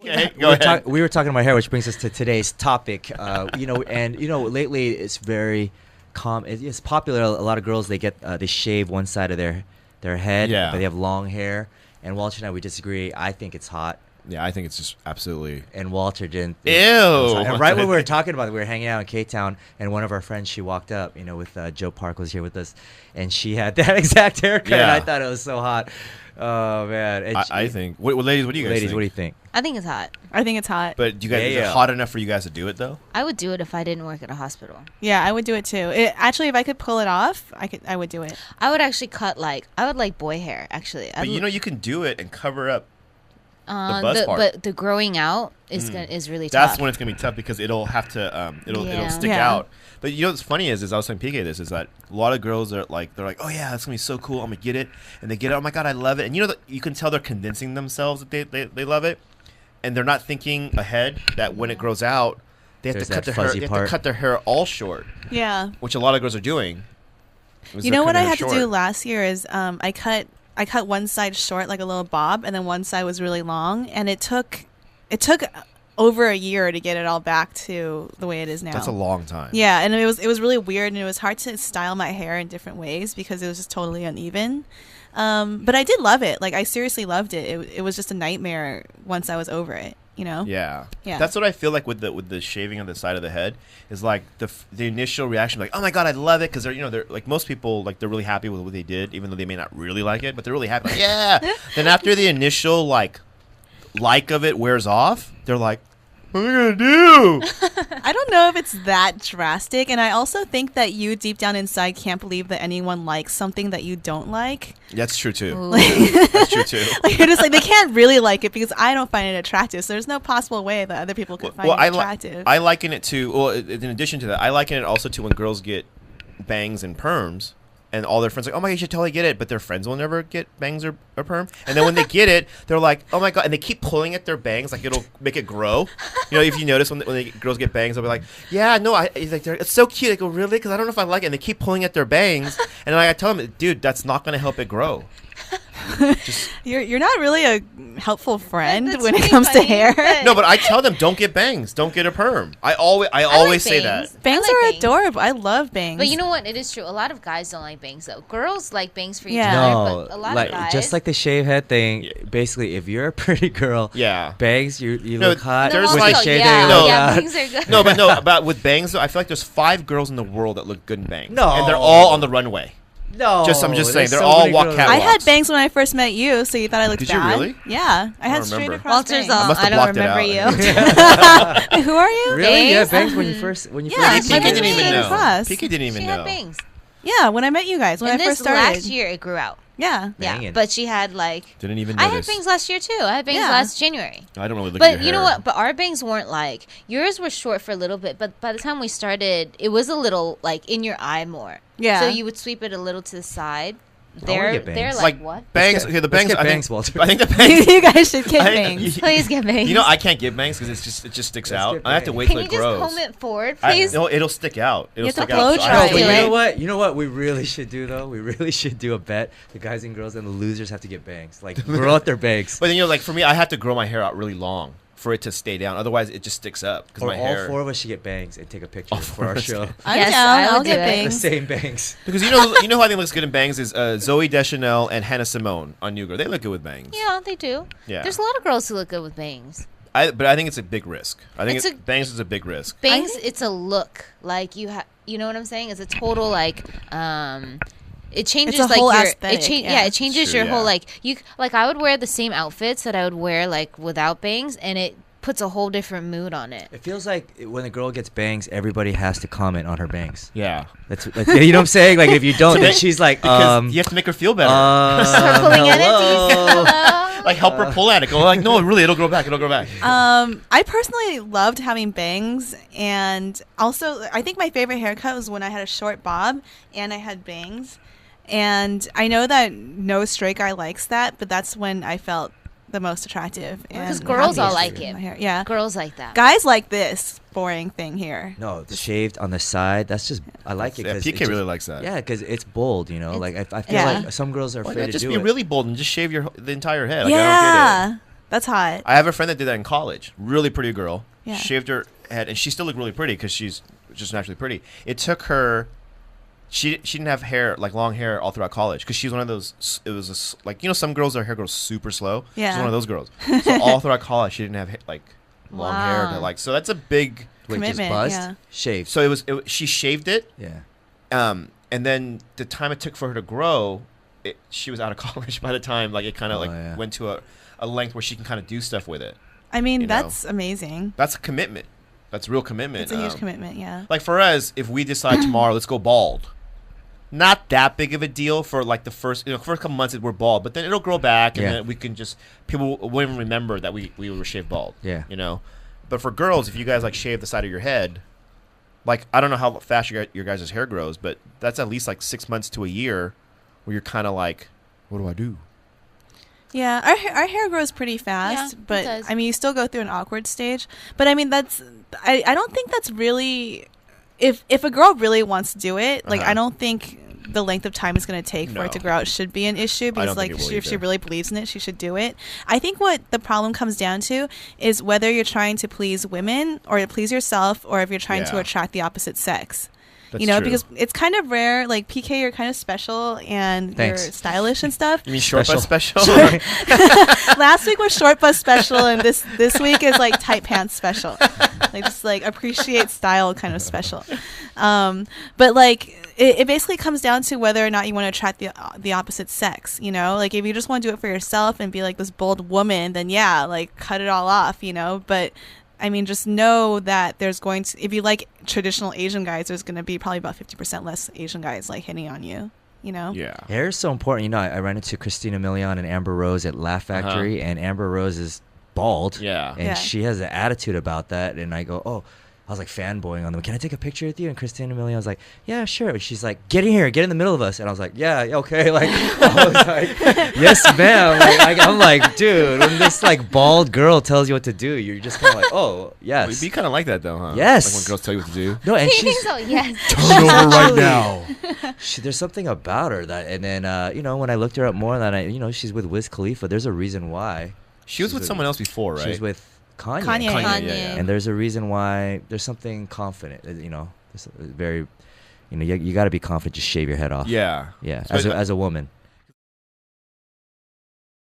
Okay, we were talking about hair, which brings us to today's topic. Lately it's very it's popular. A lot of girls they shave one side of their head, but they have long hair. And Walter and I, we disagree. I think it's hot. Yeah, I think it's just absolutely. And Walter didn't. Ew. And right when we were talking about it, we were hanging out in K-Town, and one of our friends, she walked up, with Joe Park was here with us, and she had that exact haircut, and I thought it was so hot. Oh, man. I think. Ladies, what do you guys think? Ladies, what do you think? I think it's hot. I think it's hot. But do you guys, is it hot enough for you guys to do it, though? I would do it if I didn't work at a hospital. Yeah, I would do it, too. Actually, if I could pull it off, I would do it. I would actually I would like boy hair, actually. But you can do it and cover up the buzz part. But the growing out is really tough. That's when it's going to be tough because it'll have to, it'll stick out. But what's funny is I was telling PK this, is that a lot of girls are like, they're like, oh yeah, it's going to be so cool, I'm going to get it. And they get it, oh my God, I love it. And you can tell they're convincing themselves that they love it. And they're not thinking ahead that when it grows out, they have to cut their hair all short. Yeah. Which a lot of girls are doing. You know what I had to do last year is I cut one side short like a little bob, and then one side was really long, and it took over a year to get it all back to the way it is now. That's a long time. Yeah, and it was really weird, and it was hard to style my hair in different ways because it was just totally uneven. But I did love it. Like, I seriously loved it. It was just a nightmare once I was over it. Yeah. That's what I feel like with the shaving on the side of the head is like the initial reaction, like, oh my God, I love it, because they're like, most people, like, they're really happy with what they did, even though they may not really like it, but they're really happy. Like, yeah. Then after the initial like of it wears off, they're like, what am I gonna do? I don't know if it's that drastic, and I also think that you deep down inside can't believe that anyone likes something that you don't like. That's true too. That's true too. Like, you're just like, they can't really like it because I don't find it attractive. So there's no possible way that other people could find it attractive. I liken it to, well, in addition to that, I liken it also to when girls get bangs and perms. And all their friends are like, oh my God, you should totally get it. But their friends will never get bangs or perm. And then when they get it, they're like, oh my God. And they keep pulling at their bangs like it'll make it grow. If you notice when girls get bangs, they'll be like, yeah, no, it's so cute. They go, really? Because I don't know if I like it. And they keep pulling at their bangs. And I tell them, dude, that's not going to help it grow. You're not really a helpful friend when it comes to hair. No, but I tell them, don't get bangs, don't get a perm. I always say that. Bangs are adorable. I love bangs. But you know what? It is true. A lot of guys don't like bangs though. Girls like bangs for each other, but a lot of guys, just like the shave head thing. Yeah. Basically, if you're a pretty girl, bangs, you look hot. There's with like, the shave bangs are good. But with bangs, though, I feel like there's 5 girls in the world that look good in bangs. No, and they're all on the runway. No, I'm just saying they're all walk catwalks. I had bangs when I first met you, so you thought I looked bad. Did you really? Yeah, I had straight across Walter's bangs. I don't remember you. Wait, who are you? Really? Bangs? Yeah, bangs when you first. PK didn't even know. PK didn't even know. She had bangs. Yeah, when I met you guys, when I first started. Last year it grew out. Yeah. Yeah, but she had didn't even notice. I had bangs last year too. I had bangs last January. I don't really look at your But you know what? But our bangs weren't like, yours were short for a little bit, but by the time we started, it was a little like in your eye more. Yeah. So you would sweep it a little to the side. They're like what? Bangs. Okay, the bangs. Walter. I think the bangs. You guys should get bangs. Please get bangs. I can't get bangs because it just sticks out. I have to wait till it grows. Can you just comb it forward, please? No, it'll stick out. It'll stick blow out. dry You know what? We really should do though. We really should do a bet. The guys and girls and the losers have to get bangs. Like grow out their bangs. But then like for me, I have to grow my hair out really long for it to stay down. Otherwise, it just sticks up. Because my hair. All 4 of us should get bangs and take a picture for our show. I'm down. I'll get bangs. The same bangs. Because you know who I think looks good in bangs is Zooey Deschanel and Hannah Simone on New Girl. They look good with bangs. Yeah, they do. Yeah. There's a lot of girls who look good with bangs. But I think it's a big risk. I think bangs is a big risk. Bangs, it's a look. Like you know what I'm saying? It's a total like it changes it's a like whole your aesthetic, it changes your whole like I would wear the same outfits that I would wear like without bangs, and it puts a whole different mood on it. It feels like when a girl gets bangs, everybody has to comment on her bangs. Yeah. That's you know what I'm saying? Like if you don't, then she's like, you have to make her feel better. Start pulling at it. Like help her pull at it. Go like, no, really, it'll grow back. I personally loved having bangs, and also I think my favorite haircut was when I had a short bob and I had bangs. And I know that no straight guy likes that, but that's when I felt the most attractive. Because girls all like it. Yeah. Girls like that. Guys like this boring thing here. No, the shaved on the side, that's just, I like it. Yeah, PK really likes that. Yeah, because it's bold, Like, I feel like some girls are afraid to do it. Just be really bold and just shave the entire head. Yeah. Like, I don't get it. That's hot. I have a friend that did that in college. Really pretty girl. Yeah. Shaved her head, and she still looked really pretty because she's just naturally pretty. It took her. She didn't have hair, like long hair, all throughout college because she's one of those. It was like, you know, some girls, their hair grows super slow. Yeah. She's one of those girls. So all throughout college, she didn't have like long hair. Wow. To, like, so that's a big Commitment, Just buzzed, yeah. shaved. So she shaved it. Yeah. And then the time it took for her to grow, she was out of college by the time like it kind of went to a length where she can kind of do stuff with it. I mean, that's amazing. That's a commitment. That's real commitment. It's a huge commitment, yeah. Like for us, if we decide tomorrow, let's go bald. Not that big of a deal for like the first couple months that we're bald, but then it'll grow back, and then we can people won't even remember that we were shaved bald. Yeah. You know, but for girls, if you guys like shave the side of your head, like I don't know how fast your guys' hair grows, but that's at least like 6 months to a year, where you're kind of like, what do I do? Yeah, our hair grows pretty fast, Yeah, but it does. I mean, you still go through an awkward stage. But I mean, I don't think that's really, if a girl really wants to do it, like I don't think the length of time it's going to take for it to grow out should be an issue, because like if she really believes in it, she should do it. I think what the problem comes down to is whether you're trying to please women or to please yourself, or if you're trying to attract the opposite sex. That's you know, true. because it's kind of rare. Like PK, you're kind of special and you're stylish and stuff. You mean short bus special? Last week was short bus special, and this week is like tight pants special. Like just like appreciate style kind of special. But like it basically comes down to whether or not you want to attract the opposite sex. You know, like if you just want to do it for yourself and be like this bold woman, then yeah, like cut it all off. You know, but I mean, just know that there's going to, if you like traditional Asian guys, there's going to be probably about 50% less Asian guys like hitting on you, you know? Yeah. Hair is so important. You know, I ran into Christina Milian and Amber Rose at Laugh Factory, and Amber Rose is bald. Yeah. And she has an attitude about that. And I go, oh, I was like fanboying on them. Can I take a picture with you? And Christina Milian was like, yeah, sure. And she's like, get in here, get in the middle of us. And I was like, yeah, okay. Like, I was like, yes, ma'am. Like, I'm like, dude, when this like bald girl tells you what to do, you're just kind of like, oh, yes. Well, you kind of like that though, huh? Yes. Like when girls tell you what to do. No, and He she's thinks so, yes. Turn over right now. there's something about her that, and then you know, when I looked her up more, that she's with Wiz Khalifa. There's a reason why. She was with someone else before, right? She was with Kanye. Kanye, yeah. And there's a reason why. There's something confident. You know, there's very. You know, you got to be confident. Just shave your head off. Yeah. Yeah. So As a woman.